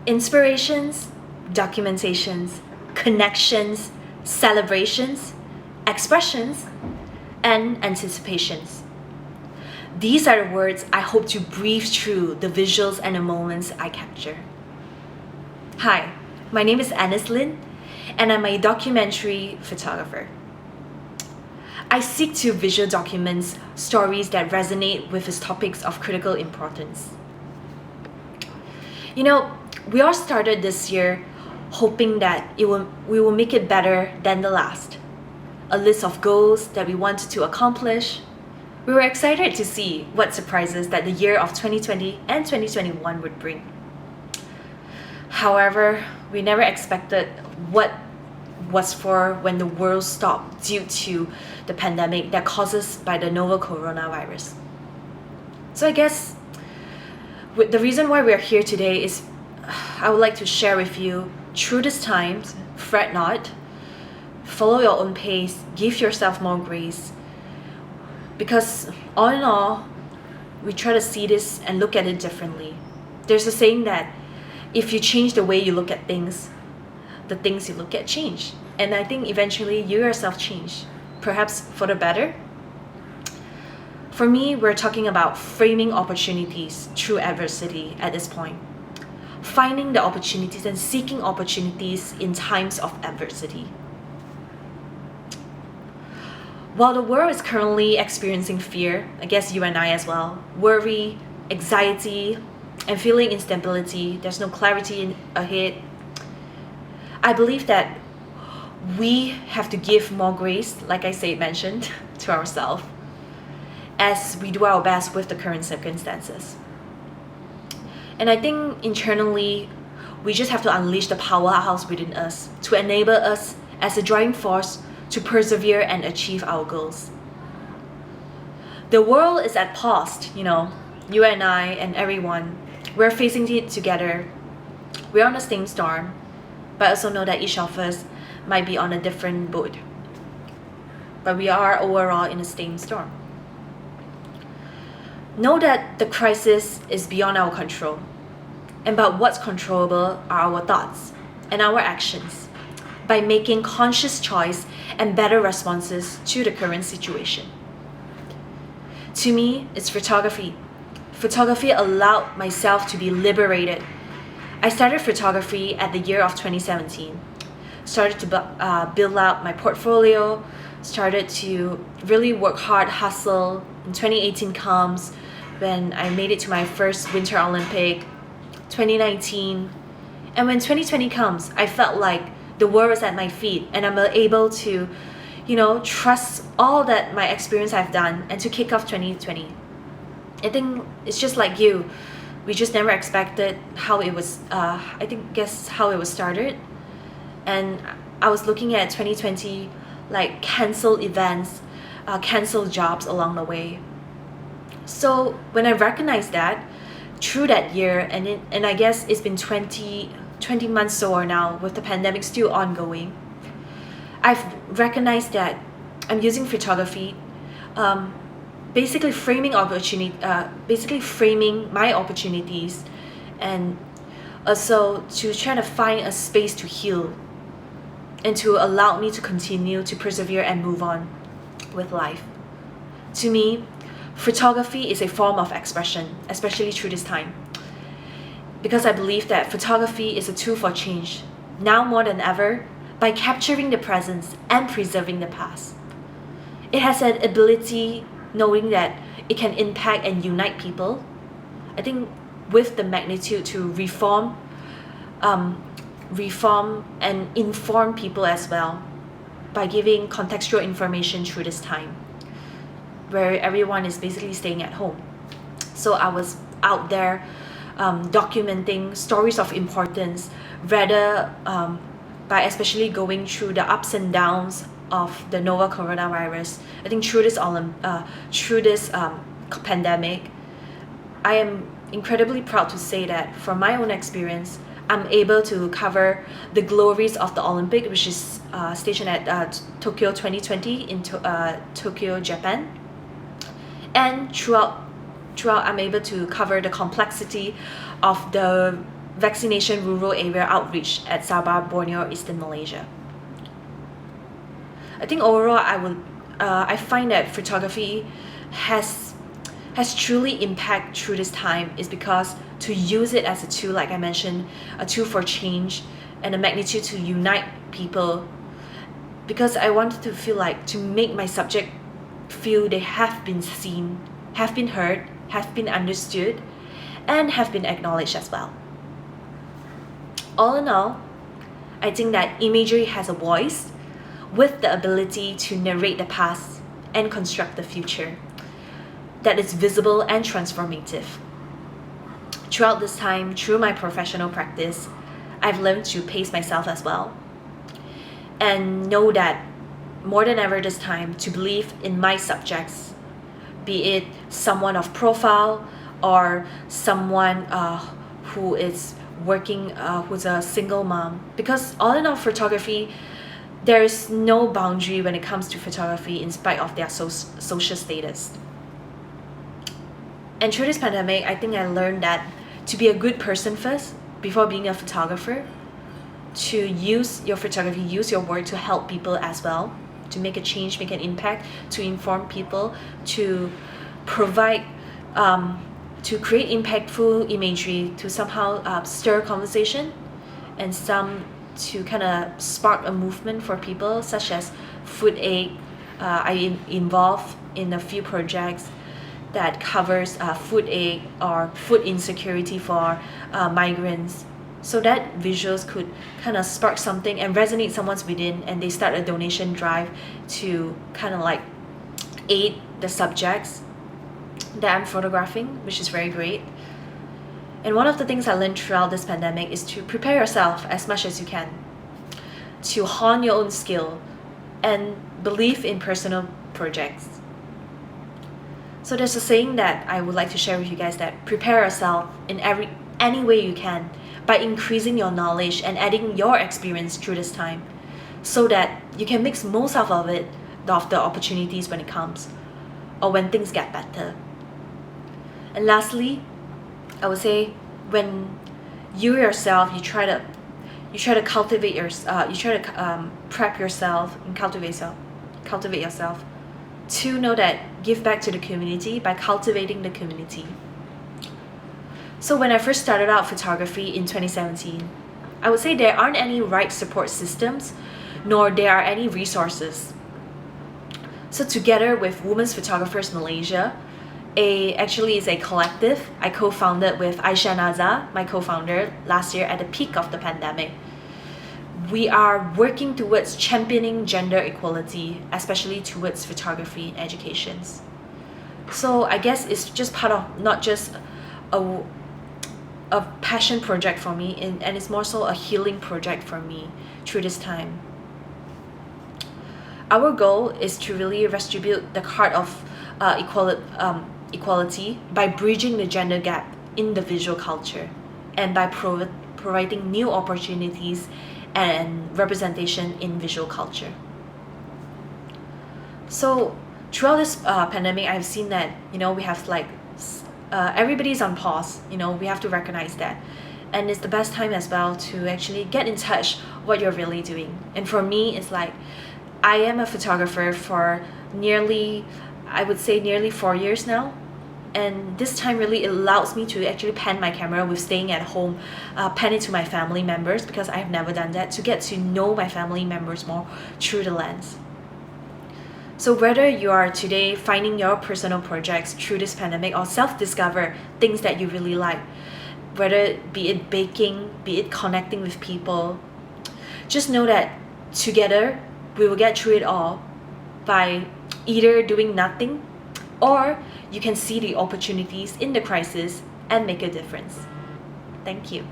Inspirations, documentations, connections, celebrations, expressions, and anticipations. These are the words I hope to breathe through the visuals and the moments I capture. Hi, my name is Annice Lyn, and I'm a documentary photographer. I seek to visual document stories that resonate with its topics of critical importance. We all started this year hoping that we will make it better than the last. A list of goals that we wanted to accomplish. We were excited to see what surprises that the year of 2020 and 2021 would bring. However, we never expected what was for when the world stopped due to the pandemic that causes by the novel coronavirus. So I guess the reason why we're here today is I would like to share with you, through this time, fret not, follow your own pace, give yourself more grace. Because all in all, we try to see this and look at it differently. There's a saying that if you change the way you look at things, the things you look at change. And I think eventually you yourself change, perhaps for the better. For me, we're talking about framing opportunities through adversity at this point. Finding the opportunities and seeking opportunities in times of adversity. While the world is currently experiencing fear, I guess you and I as well, worry, anxiety, and feeling instability, there's no clarity ahead, I believe that we have to give more grace, like I mentioned, to ourselves as we do our best with the current circumstances. And I think internally, we just have to unleash the powerhouse within us to enable us as a driving force to persevere and achieve our goals. The world is at pause, you and I and everyone, we're facing it together. We're on the same storm, but also know that each of us might be on a different boat. But we are overall in the same storm. Know that the crisis is beyond our control, but what's controllable are our thoughts and our actions by making conscious choice and better responses to the current situation. To me, it's photography. Photography allowed myself to be liberated. I started photography at the year of 2017. Started to build out my portfolio, started to really work hard, hustle. And 2018 comes when I made it to my first Winter Olympic, 2019. And when 2020 comes, I felt like the world is at my feet and I'm able to, trust all that my experience I've done and to kick off 2020. I think it's just like you. We just never expected how it was, how it was started. And I was looking at 2020 like canceled events, canceled jobs along the way. So when I recognized that through that year, and I guess it's been 20 months or now with the pandemic still ongoing, I've recognized that I'm using photography, basically framing my opportunities, and also to try to find a space to heal and to allow me to continue to persevere and move on with life. To me, photography is a form of expression, especially through this time, because I believe that photography is a tool for change, now more than ever, by capturing the present and preserving the past. It has an ability, knowing that it can impact and unite people, I think with the magnitude to reform and inform people as well by giving contextual information through this time where everyone is basically staying at home. So I was out there documenting stories of importance, rather by especially going through the ups and downs of the novel coronavirus. I think through this pandemic, I am incredibly proud to say that from my own experience, I'm able to cover the glories of the Olympic, which is stationed at Tokyo 2020 in Tokyo, Japan. And throughout I'm able to cover the complexity of the vaccination rural area outreach at Sabah, Borneo, Eastern Malaysia. I think overall I find that photography has truly impact through this time is because to use it as a tool, like I mentioned, a tool for change and a magnitude to unite people, because I wanted to feel like to make my subject feel they have been seen, have been heard, have been understood, and have been acknowledged as well. All in all, I think that imagery has a voice with the ability to narrate the past and construct the future that is visible and transformative. Throughout this time, through my professional practice, I've learned to pace myself as well and know that more than ever this time to believe in my subjects, be it someone of profile or someone who is working, who's a single mom. Because all in all, photography, there is no boundary when it comes to photography in spite of their social status. And through this pandemic, I think I learned that to be a good person first before being a photographer, to use your photography, use your work to help people as well, to make a change, make an impact, to inform people, to provide, to create impactful imagery, to somehow stir conversation, and some to kind of spark a movement for people, such as food aid. I involved in a few projects that covers food aid or food insecurity for migrants, so that visuals could kind of spark something and resonate someone's within, and they start a donation drive to kind of like aid the subjects that I'm photographing, which is very great. And one of the things I learned throughout this pandemic is to prepare yourself as much as you can, to hone your own skill and believe in personal projects. So there's a saying that I would like to share with you guys, that prepare yourself in any way you can by increasing your knowledge and adding your experience through this time, so that you can make most out of it, of the opportunities when it comes, or when things get better. And lastly, I would say when you yourself, you try to cultivate yourself, you try to prep yourself and cultivate yourself to know that give back to the community by cultivating the community. So when I first started out photography in 2017, I would say there aren't any right support systems, nor there are any resources. So together with Women's Photographers Malaysia, actually is a collective I co-founded with Aisha Naza, my co-founder, last year at the peak of the pandemic. We are working towards championing gender equality, especially towards photography educations. So I guess it's just part of not just a passion project for me, and it's more so a healing project for me through this time. Our goal is to really redistribute the heart of equality by bridging the gender gap in the visual culture, and by providing new opportunities and representation in visual culture. So throughout this pandemic, I've seen that we have like everybody's on pause. We have to recognize that, and it's the best time as well to actually get in touch what you're really doing. And for me, it's like I am a photographer for nearly 4 years now, and this time really allows me to actually pan my camera with staying at home, pan it to my family members, because I have never done that, to get to know my family members more through the lens. So whether you are today finding your personal projects through this pandemic, or self-discover things that you really like, whether be it baking, be it connecting with people, just know that together we will get through it all by either doing nothing, or you can see the opportunities in the crisis and make a difference. Thank you.